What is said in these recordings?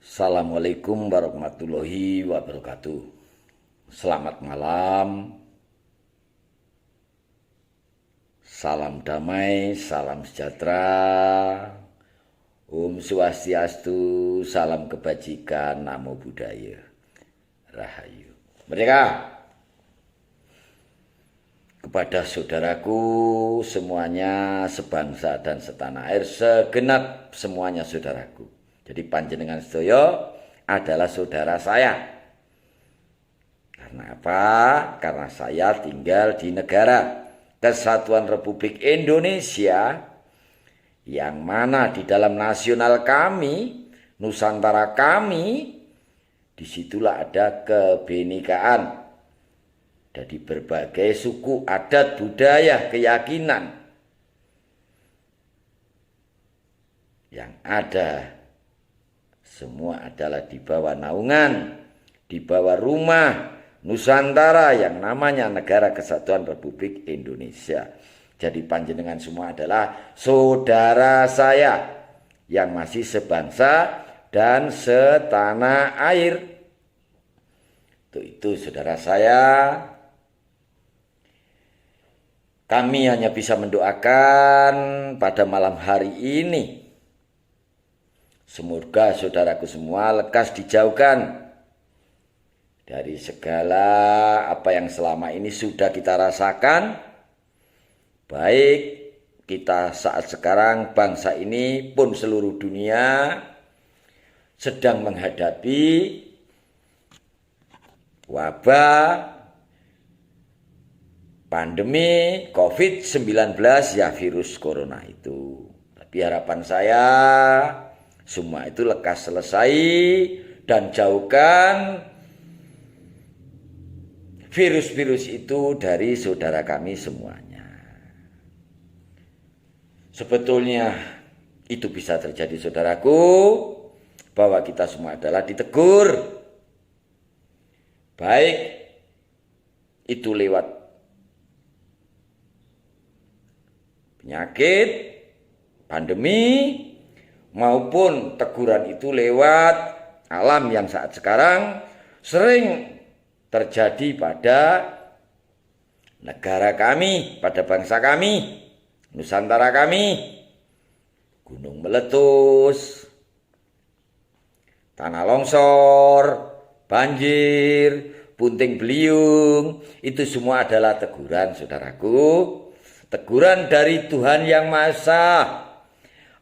Assalamualaikum warahmatullahi wabarakatuh. Selamat malam. Salam damai, salam sejahtera. Om Swastiastu, salam kebajikan, namo buddhaya. Rahayu. Merdeka. Kepada saudaraku semuanya sebangsa dan setanah air, segenap semuanya saudaraku. Jadi panjenengan sedaya adalah saudara saya. Karena apa? Karena saya tinggal di negara Kesatuan Republik Indonesia, yang mana di dalam nasional kami, Nusantara kami, disitulah ada kebinekaan dari berbagai suku, adat, budaya, keyakinan yang ada. Semua adalah di bawah naungan, di bawah rumah Nusantara yang namanya Negara Kesatuan Republik Indonesia. Jadi panjenengan semua adalah saudara saya yang masih sebangsa dan setanah air. Itu saudara saya. Kami hanya bisa mendoakan pada malam hari ini, semoga saudaraku semua lekas dijauhkan dari segala apa yang selama ini sudah kita rasakan. Baik kita saat sekarang, bangsa ini pun seluruh dunia sedang menghadapi wabah pandemi COVID-19, ya, virus corona itu. Tapi harapan saya semua itu lekas selesai dan jauhkan virus-virus itu dari saudara kami semuanya. Sebetulnya itu bisa terjadi saudaraku, bahwa kita semua adalah ditegur. Baik itu lewat penyakit, pandemi, maupun teguran itu lewat alam yang saat sekarang sering terjadi pada negara kami, pada bangsa kami, Nusantara kami. Gunung meletus, tanah longsor, banjir, puting beliung, itu semua adalah teguran saudaraku. Teguran dari Tuhan Yang Maha Esa,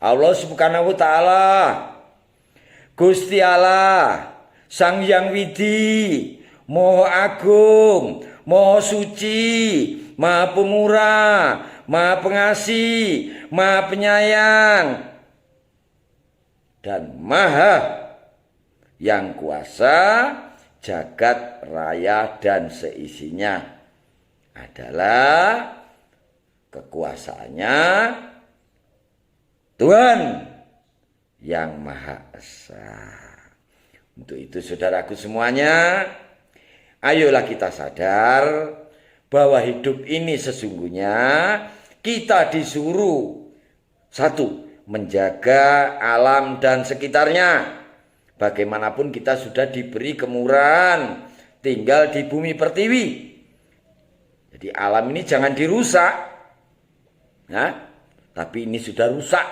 Allah Subhanahu wa Ta'ala, Gusti Allah, Sang Hyang Widi, Maha Agung, Maha Suci, Maha Pemurah, Maha Pengasih, Maha Penyayang, dan Maha Yang Kuasa jagat raya dan seisinya adalah kekuasaannya Tuhan Yang Maha Esa. Untuk itu saudaraku semuanya, ayolah kita sadar bahwa hidup ini sesungguhnya kita disuruh satu, menjaga alam dan sekitarnya. Bagaimanapun kita sudah diberi kemurahan tinggal di bumi pertiwi. Jadi alam ini jangan dirusak. Nah, tapi ini sudah rusak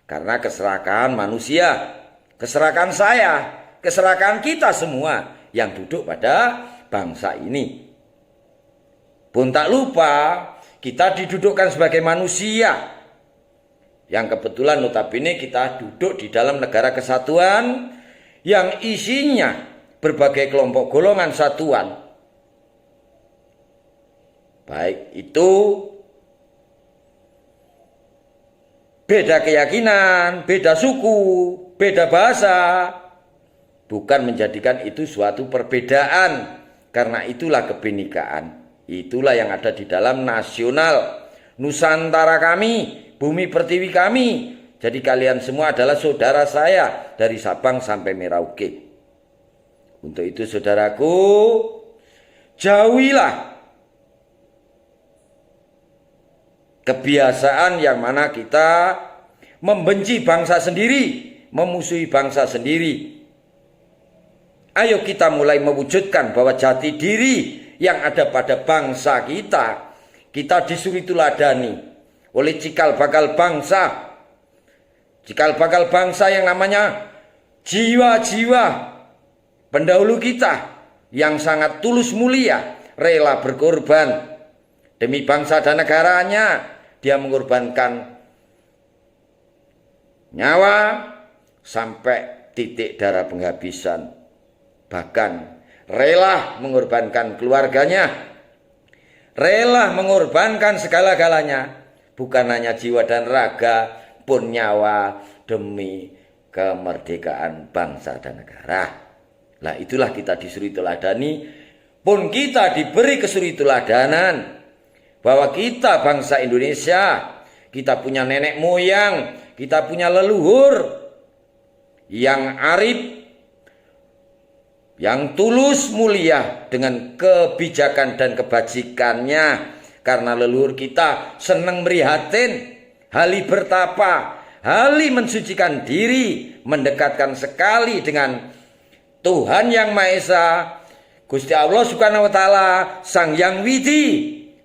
karena keserakahan manusia, keserakahan saya, keserakahan kita semua yang duduk pada bangsa ini. Pun tak lupa kita didudukkan sebagai manusia yang kebetulan notabene kita duduk di dalam negara kesatuan yang isinya berbagai kelompok golongan satuan. Baik itu beda keyakinan, beda suku, beda bahasa, bukan menjadikan itu suatu perbedaan. Karena itulah kebinekaan. Itulah yang ada di dalam nasional Nusantara kami, bumi pertiwi kami. Jadi kalian semua adalah saudara saya dari Sabang sampai Merauke. Untuk itu saudaraku, jauhilah kebiasaan yang mana kita membenci bangsa sendiri, memusuhi bangsa sendiri. Ayo kita mulai mewujudkan bahwa jati diri yang ada pada bangsa kita, kita disuruh teladani oleh cikal bakal bangsa. Cikal bakal bangsa yang namanya jiwa-jiwa pendahulu kita yang sangat tulus mulia, rela berkorban demi bangsa dan negaranya. Dia mengorbankan nyawa sampai titik darah penghabisan. Bahkan rela mengorbankan keluarganya, rela mengorbankan segala-galanya, bukan hanya jiwa dan raga, pun nyawa demi kemerdekaan bangsa dan negara. Nah, itulah kita disuruh teladani, pun kita diberi kesuruh teladanan bahwa kita bangsa Indonesia, kita punya nenek moyang, kita punya leluhur yang arif, yang tulus mulia dengan kebijakan dan kebajikannya. Karena leluhur kita senang merihatin, hali bertapa, hali mensucikan diri, mendekatkan sekali dengan Tuhan Yang Maha Esa, Gusti Allah Subhanahu wa Ta'ala, Sang Yang Widi,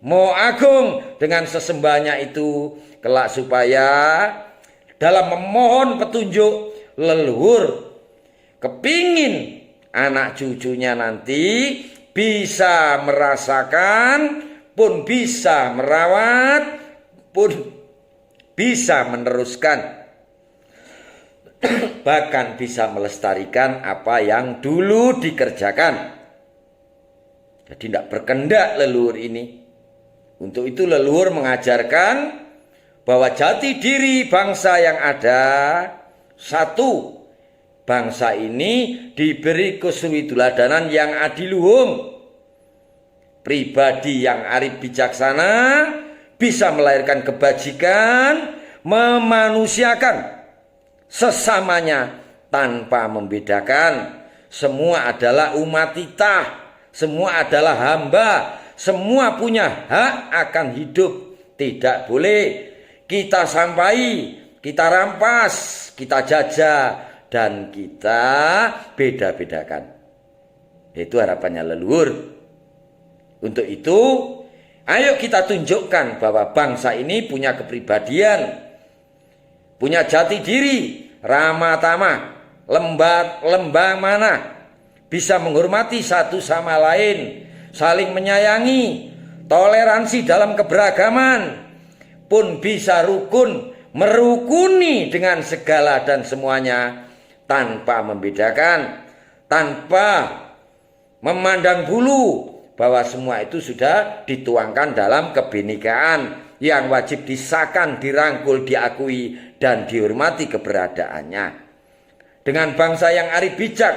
Maha Agung. Dengan sesembahnya itu kelak supaya dalam memohon petunjuk leluhur kepingin anak cucunya nanti bisa merasakan, pun bisa merawat, pun bisa meneruskan, bahkan bisa melestarikan apa yang dulu dikerjakan. Jadi tidak berkendak leluhur ini. Untuk itu leluhur mengajarkan bahwa jati diri bangsa yang ada satu. Bangsa ini diberi kesuwituladanan yang adiluhung. Pribadi yang arif bijaksana, bisa melahirkan kebajikan, memanusiakan sesamanya tanpa membedakan. Semua adalah umat kita, semua adalah hamba, semua punya hak akan hidup. Tidak boleh kita sampai, kita rampas, kita jajah, dan kita beda-bedakan. Itu harapannya leluhur. Untuk itu, ayo kita tunjukkan bahwa bangsa ini punya kepribadian, punya jati diri, ramah tamah, lembah mana, bisa menghormati satu sama lain, saling menyayangi, toleransi dalam keberagaman, pun bisa rukun, merukuni dengan segala dan semuanya, tanpa membedakan, tanpa memandang bulu, bahwa semua itu sudah dituangkan dalam kebinekaan yang wajib disahkan, dirangkul, diakui, dan dihormati keberadaannya. Dengan bangsa yang arif bijak,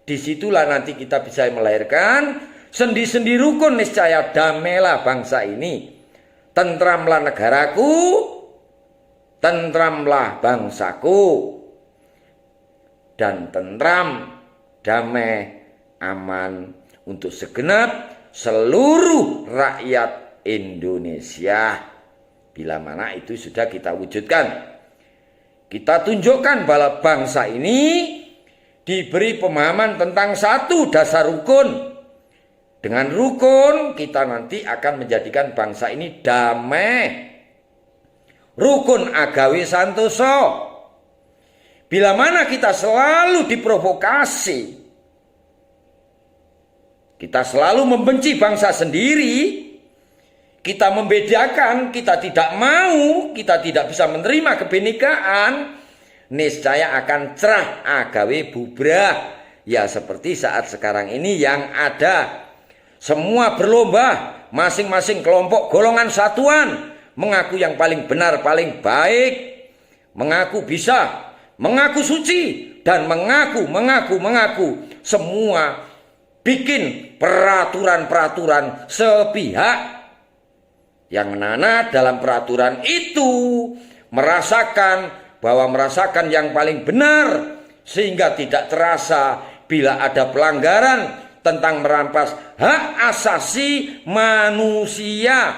disitulah nanti kita bisa melahirkan sendi-sendi rukun, niscaya damailah bangsa ini, tentramlah negaraku, tentramlah bangsaku, dan tentram, damai, aman untuk segenap seluruh rakyat Indonesia. Bila mana itu sudah kita wujudkan, kita tunjukkan bahwa bangsa ini diberi pemahaman tentang satu dasar rukun. Dengan rukun kita nanti akan menjadikan bangsa ini damai. Rukun agawe santoso. Bila mana kita selalu diprovokasi, kita selalu membenci bangsa sendiri, kita membedakan, kita tidak mau, kita tidak bisa menerima kebinekaan, niscaya akan cerah agawe bubrah. Ya seperti saat sekarang ini yang ada. Semua berlomba, masing-masing kelompok golongan satuan mengaku yang paling benar, paling baik, mengaku bisa, mengaku suci, dan mengaku semua bikin peraturan-peraturan sepihak yang mana dalam peraturan itu merasakan yang paling benar, sehingga tidak terasa bila ada pelanggaran tentang merampas hak asasi manusia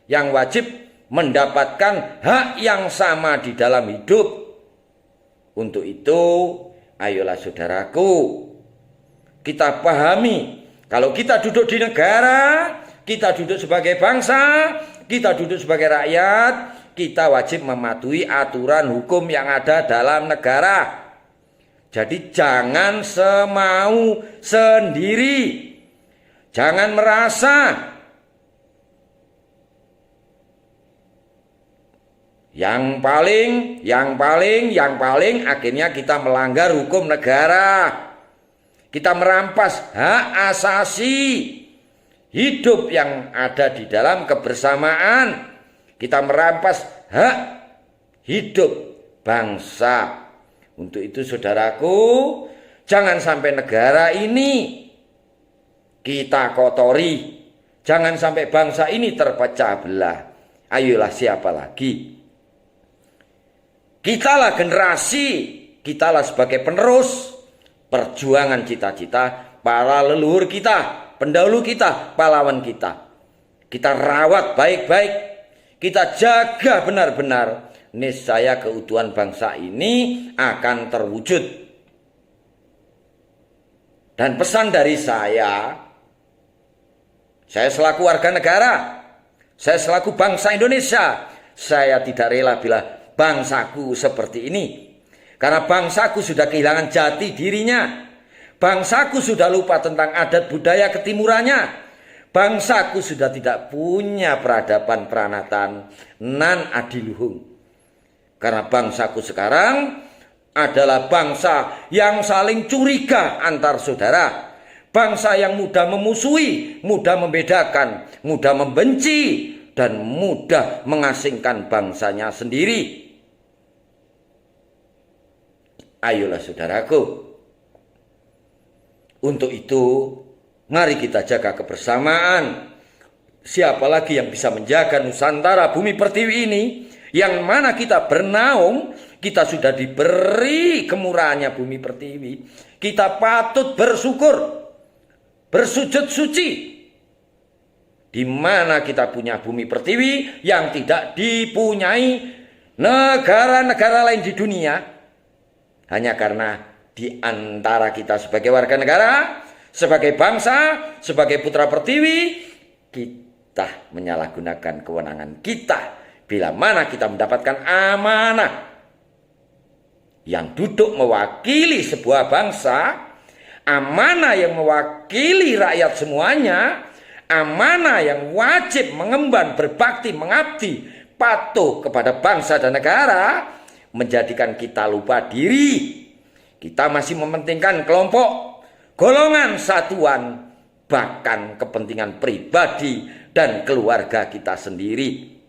yang wajib mendapatkan hak yang sama di dalam hidup. Untuk itu, ayolah saudaraku, kita pahami, kalau kita duduk di negara, kita duduk sebagai bangsa, kita duduk sebagai rakyat, kita wajib mematuhi aturan hukum yang ada dalam negara. Jadi jangan semau sendiri. Jangan merasa yang paling akhirnya kita melanggar hukum negara. Kita merampas hak asasi hidup yang ada di dalam kebersamaan. Kita merampas hak hidup bangsa. Untuk itu saudaraku, jangan sampai negara ini kita kotori. Jangan sampai bangsa ini terpecah belah. Ayolah, siapa lagi? Kitalah generasi, kitalah sebagai penerus perjuangan cita-cita para leluhur kita, pendahulu kita, pahlawan kita. Kita rawat baik-baik, kita jaga benar-benar. Niscaya keutuhan bangsa ini akan terwujud. Dan pesan dari saya selaku warga negara, saya selaku bangsa Indonesia, saya tidak rela bila bangsaku seperti ini. Karena bangsaku sudah kehilangan jati dirinya. Bangsaku sudah lupa tentang adat budaya ketimurannya. Bangsaku sudah tidak punya peradaban peranatan nan adiluhung. Karena bangsaku sekarang adalah bangsa yang saling curiga antar saudara. Bangsa yang mudah memusuhi, mudah membedakan, mudah membenci, dan mudah mengasingkan bangsanya sendiri. Ayolah saudaraku. Untuk itu, mari kita jaga kebersamaan. Siapa lagi yang bisa menjaga Nusantara bumi pertiwi ini? Yang mana kita bernaung, kita sudah diberi kemurahannya bumi pertiwi. Kita patut bersyukur, bersujud suci. Di mana kita punya bumi pertiwi yang tidak dipunyai negara-negara lain di dunia. Hanya karena di antara kita sebagai warga negara, sebagai bangsa, sebagai putra pertiwi, kita menyalahgunakan kewenangan kita. Bila mana kita mendapatkan amanah yang duduk mewakili sebuah bangsa, amanah yang mewakili rakyat semuanya, amanah yang wajib mengemban, berbakti, mengabdi, patuh kepada bangsa dan negara, menjadikan kita lupa diri. Kita masih mementingkan kelompok, golongan, satuan, bahkan kepentingan pribadi dan keluarga kita sendiri.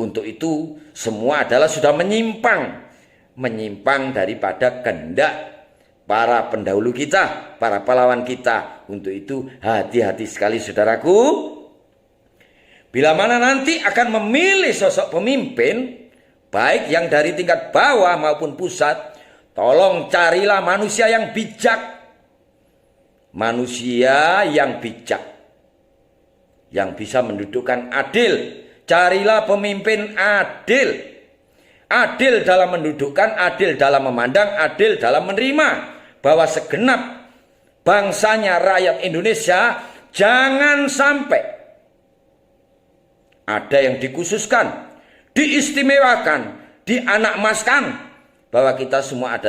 Untuk itu semua adalah sudah menyimpang daripada kehendak para pendahulu kita, para pahlawan kita. Untuk itu hati-hati sekali saudaraku. Bila mana nanti akan memilih sosok pemimpin, baik yang dari tingkat bawah maupun pusat, tolong carilah manusia yang bijak. Manusia yang bijak, yang bisa mendudukkan adil. Carilah pemimpin adil. Adil dalam mendudukkan, adil dalam memandang, adil dalam menerima. Bahwa segenap bangsanya rakyat Indonesia jangan sampai ada yang dikhususkan, diistimewakan, dianakmaskan. Bahwa kita semua adalah